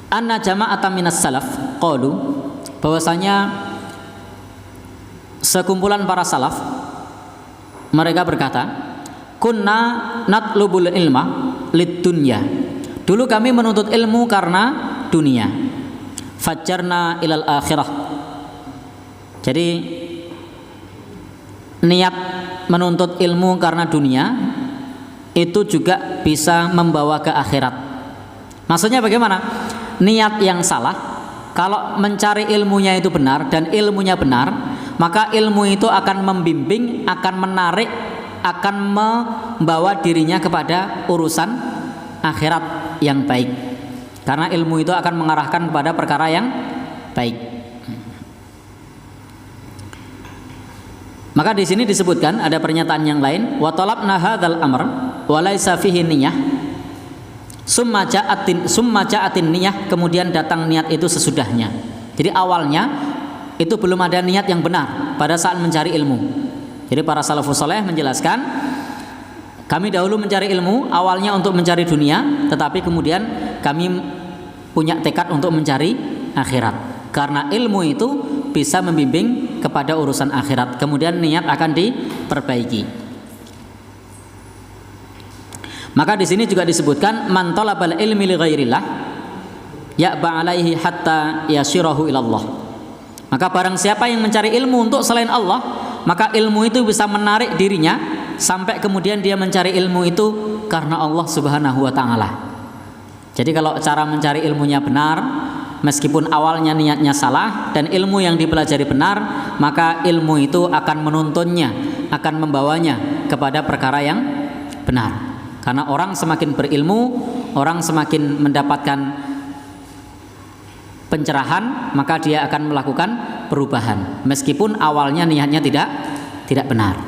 anna jama'atan minas salaf qalu, bahwasanya sekumpulan para salaf mereka berkata, kunna natlubul ilma lid dunya, dulu kami menuntut ilmu karena dunia, fajjarna ilal akhirah. Jadi niat menuntut ilmu karena dunia itu juga bisa membawa ke akhirat. Maksudnya bagaimana? Niat yang salah, kalau mencari ilmunya itu benar dan ilmunya benar, maka ilmu itu akan membimbing, akan menarik, akan membawa dirinya kepada urusan akhirat yang baik. Karena ilmu itu akan mengarahkan kepada perkara yang baik. Maka di sini disebutkan ada pernyataan yang lain, wa talabna hadzal amr wa laisa fihi niyyah. Summa ja'atin niyyah, kemudian datang niat itu sesudahnya. Jadi awalnya itu belum ada niat yang benar pada saat mencari ilmu. Jadi para salafus saleh menjelaskan, kami dahulu mencari ilmu awalnya untuk mencari dunia, tetapi kemudian kami punya tekad untuk mencari akhirat. Karena ilmu itu bisa membimbing kepada urusan akhirat, kemudian niat akan diperbaiki. Maka di sini juga disebutkan, man talabal ilmi li ghairillah ya'ba alaihi hatta yashirahu ilallah. Maka barang siapa yang mencari ilmu untuk selain Allah, maka ilmu itu bisa menarik dirinya sampai kemudian dia mencari ilmu itu karena Allah Subhanahu wa taala. Jadi kalau cara mencari ilmunya benar, meskipun awalnya niatnya salah dan ilmu yang dipelajari benar, maka ilmu itu akan menuntunnya, akan membawanya kepada perkara yang benar. Karena orang semakin berilmu, orang semakin mendapatkan pencerahan, maka dia akan melakukan perubahan meskipun awalnya niatnya tidak benar.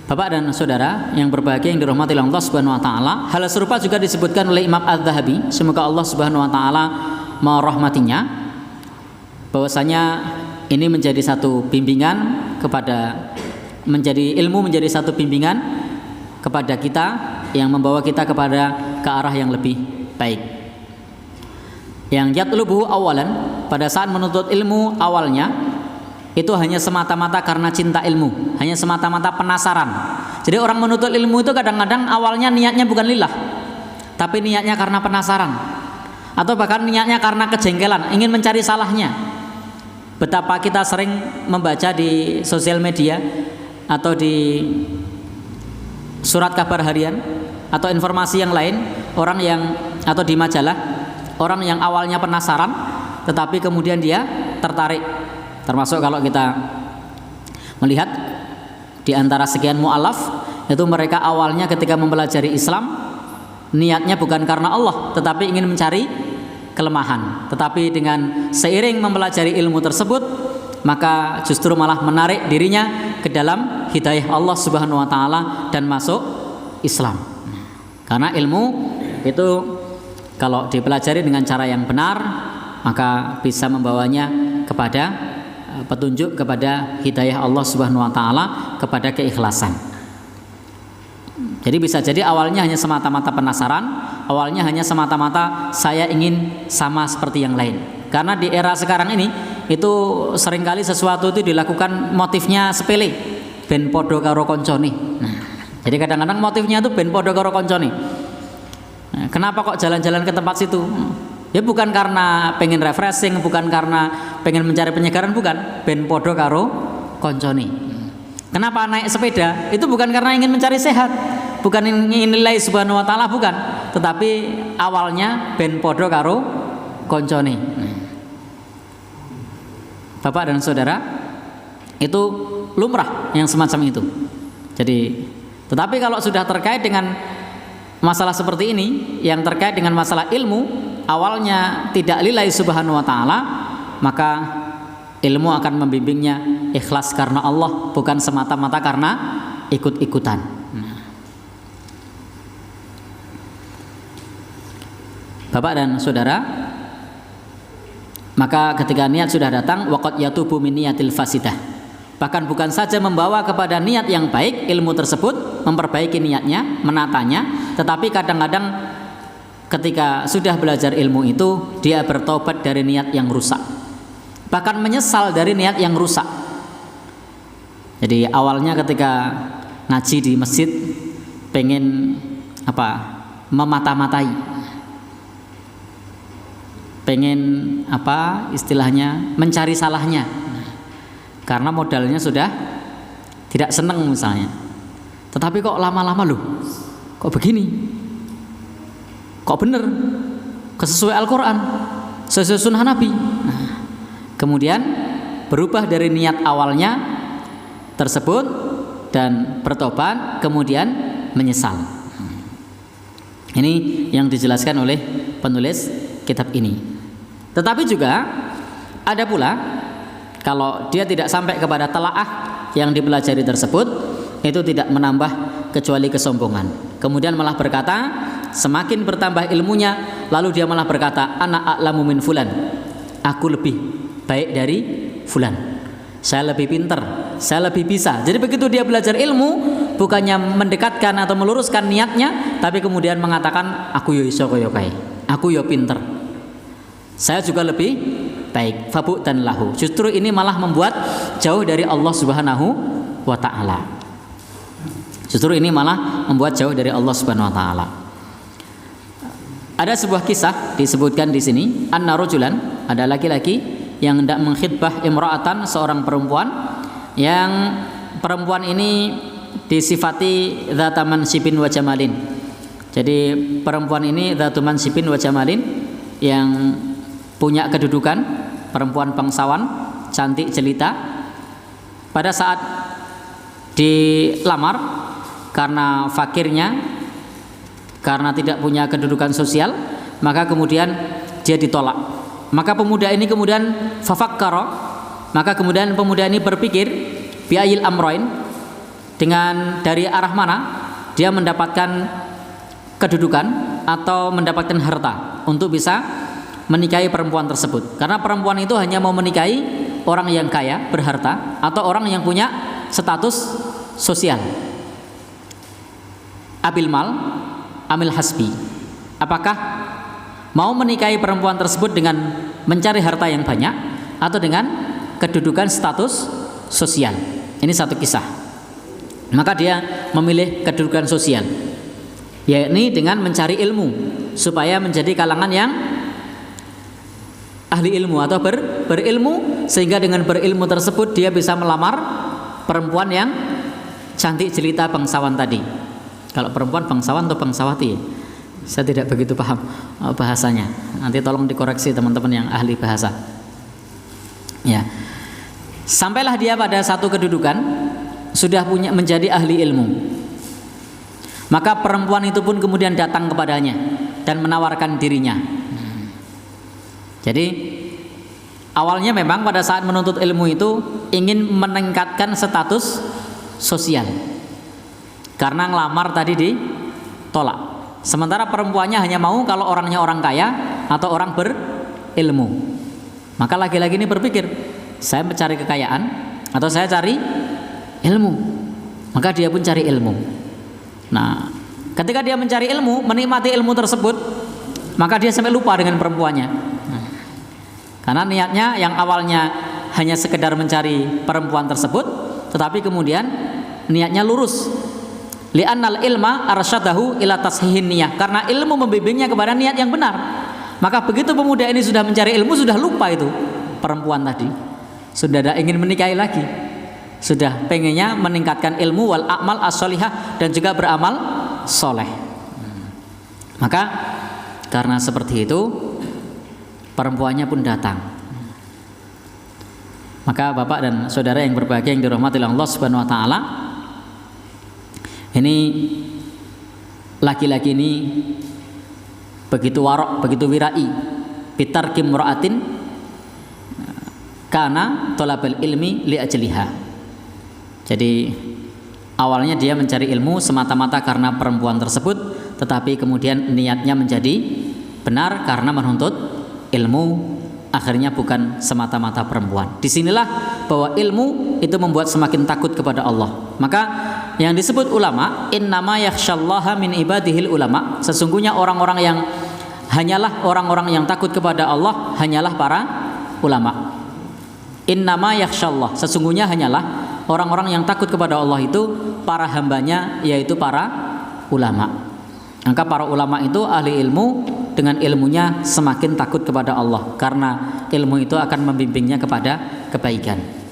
Bapak dan saudara yang berbahagia yang dirahmati Allah Subhanahu wa taala, hal serupa juga disebutkan oleh Imam Az-Zahabi, semoga Allah Subhanahu wa taala merahmatinya, bahwasanya ini menjadi satu bimbingan menjadi ilmu menjadi satu bimbingan kepada kita yang membawa kita ke arah yang lebih baik. Yang yatlubuhu awalan, pada saat menuntut ilmu awalnya itu hanya semata-mata karena cinta ilmu, hanya semata-mata penasaran. Jadi orang menuntut ilmu itu kadang-kadang awalnya niatnya bukan lillah, tapi niatnya karena penasaran, atau bahkan niatnya karena kejengkelan, ingin mencari salahnya. Betapa kita sering membaca di sosial media atau di surat kabar harian atau informasi yang lain, orang yang atau di majalah, orang yang awalnya penasaran tetapi kemudian dia tertarik. Termasuk kalau kita melihat di antara sekian mu'alaf, itu mereka awalnya ketika mempelajari Islam niatnya bukan karena Allah tetapi ingin mencari kelemahan, tetapi dengan seiring mempelajari ilmu tersebut maka justru malah menarik dirinya ke dalam hidayah Allah Subhanahu wa taala dan masuk Islam. Karena ilmu itu kalau dipelajari dengan cara yang benar, maka bisa membawanya kepada petunjuk, kepada hidayah Allah Subhanahu wa taala, kepada keikhlasan. Jadi bisa jadi awalnya hanya semata-mata penasaran, awalnya hanya semata-mata saya ingin sama seperti yang lain. Karena di era sekarang ini itu seringkali sesuatu itu dilakukan motifnya sepele, ben podo karo koncone. Nah, jadi kadang-kadang motifnya itu ben podo karo koncone. Nah, kenapa kok jalan-jalan ke tempat situ? Ya bukan karena pengen refreshing, bukan karena pengen mencari penyegaran, bukan, ben podo karo koncone. Kenapa naik sepeda? Itu bukan karena ingin mencari sehat, bukan ingin nilai Subhanahu wa taala, bukan, tetapi awalnya ben podo karo koncone. Bapak dan saudara, itu lumrah yang semacam itu. Jadi, tetapi kalau sudah terkait dengan masalah seperti ini, yang terkait dengan masalah ilmu, awalnya tidak lillahi Subhanahu wa taala, maka ilmu akan membimbingnya ikhlas karena Allah, bukan semata-mata karena ikut-ikutan. Bapak dan saudara, maka ketika niat sudah datang, waqad yatubu min niyatil fasidah, bahkan bukan saja membawa kepada niat yang baik ilmu tersebut, memperbaiki niatnya, menatanya, tetapi kadang-kadang ketika sudah belajar ilmu itu dia bertobat dari niat yang rusak, bahkan menyesal dari niat yang rusak. Jadi awalnya ketika ngaji di masjid pengen memata-matai, pengen istilahnya mencari salahnya, karena modalnya sudah tidak senang misalnya. Tetapi kok lama-lama loh, kok begini, kok bener, sesuai Al-Quran, sesuai sunnah Nabi. Nah, kemudian berubah dari niat awalnya tersebut dan bertobat, kemudian menyesal. Ini yang dijelaskan oleh penulis kitab ini. Tetapi juga ada pula kalau dia tidak sampai kepada telaah yang dipelajari tersebut, itu tidak menambah kecuali kesombongan. Kemudian malah berkata, semakin bertambah ilmunya, lalu dia malah berkata, ana a'lamu min fulan, aku lebih baik dari fulan, saya lebih pintar, saya lebih bisa. Jadi begitu dia belajar ilmu, bukannya mendekatkan atau meluruskan niatnya, tapi kemudian mengatakan, aku yo iso kaya kae, aku yo pinter, saya juga lebih baik. Fabu dan lahu. Justru ini malah membuat jauh dari Allah Subhanahu wa taala. Justru ini malah membuat jauh dari Allah Subhanahu wa taala. Ada sebuah kisah disebutkan di sini, anna rajulan, ada laki-laki yang hendak mengkhitbah imra'atan, seorang perempuan, yang perempuan ini disifati dzata mansibin wa jamalin. Jadi perempuan ini dzatu mansibin wa jamalin, yang punya kedudukan, perempuan bangsawan, cantik jelita. Pada saat dilamar, karena fakirnya, karena tidak punya kedudukan sosial, maka kemudian dia ditolak. Maka pemuda ini kemudian fafakkara, maka kemudian pemuda ini berpikir biayil amroin, dengan dari arah mana dia mendapatkan kedudukan atau mendapatkan harta untuk bisa menikahi perempuan tersebut. Karena perempuan itu hanya mau menikahi orang yang kaya, berharta, atau orang yang punya status sosial. Abil mal, amil hasbi. Apakah mau menikahi perempuan tersebut dengan mencari harta yang banyak atau dengan kedudukan status sosial? Ini satu kisah. Maka dia memilih kedudukan sosial, yakni dengan mencari ilmu supaya menjadi kalangan yang ahli ilmu atau berilmu, sehingga dengan berilmu tersebut dia bisa melamar perempuan yang cantik jelita bangsawan tadi. Kalau perempuan bangsawan atau bangsawati, saya tidak begitu paham bahasanya. Nanti tolong dikoreksi teman-teman yang ahli bahasa. Ya, sampailah dia pada satu kedudukan, sudah punya menjadi ahli ilmu. Maka perempuan itu pun kemudian datang kepadanya dan menawarkan dirinya. Jadi awalnya memang pada saat menuntut ilmu itu ingin meningkatkan status sosial, karena ngelamar tadi ditolak. Sementara perempuannya hanya mau kalau orangnya orang kaya atau orang berilmu. Maka laki-laki ini berpikir, saya mencari kekayaan atau saya cari ilmu. Maka dia pun cari ilmu. Nah, ketika dia mencari ilmu, menikmati ilmu tersebut, maka dia sampai lupa dengan perempuannya. Karena niatnya yang awalnya hanya sekedar mencari perempuan tersebut, tetapi kemudian niatnya lurus. Li'annal ilma arsyadahu ila tashihin niyah. Karena ilmu membimbingnya kepada niat yang benar. Maka begitu pemuda ini sudah mencari ilmu, sudah lupa itu perempuan tadi. Sudah tidak ingin menikahi lagi. Sudah pengennya meningkatkan ilmu wal a'mal as-sholihah, dan juga beramal soleh. Maka karena seperti itu, perempuannya pun datang. Maka bapak dan saudara yang berbahagia yang dirahmati Allah Subhanahu wa taala, ini laki-laki ini begitu warok, begitu wirai, bitarkim mura'atin kana thalabal ilmi li ajliha. Jadi awalnya dia mencari ilmu semata-mata karena perempuan tersebut, tetapi kemudian niatnya menjadi benar karena menuntut ilmu, akhirnya bukan semata-mata perempuan. Disinilah bahwa ilmu itu membuat semakin takut kepada Allah. Maka yang disebut ulama, innama yakhsyallaha min ibadihil ulama, sesungguhnya orang-orang yang hanyalah orang-orang yang takut kepada Allah hanyalah para ulama. Innama yakhsyallah, sesungguhnya hanyalah orang-orang yang takut kepada Allah itu para hambanya, yaitu para ulama. Maka para ulama itu ahli ilmu, dengan ilmunya semakin takut kepada Allah, karena ilmu itu akan membimbingnya kepada kebaikan.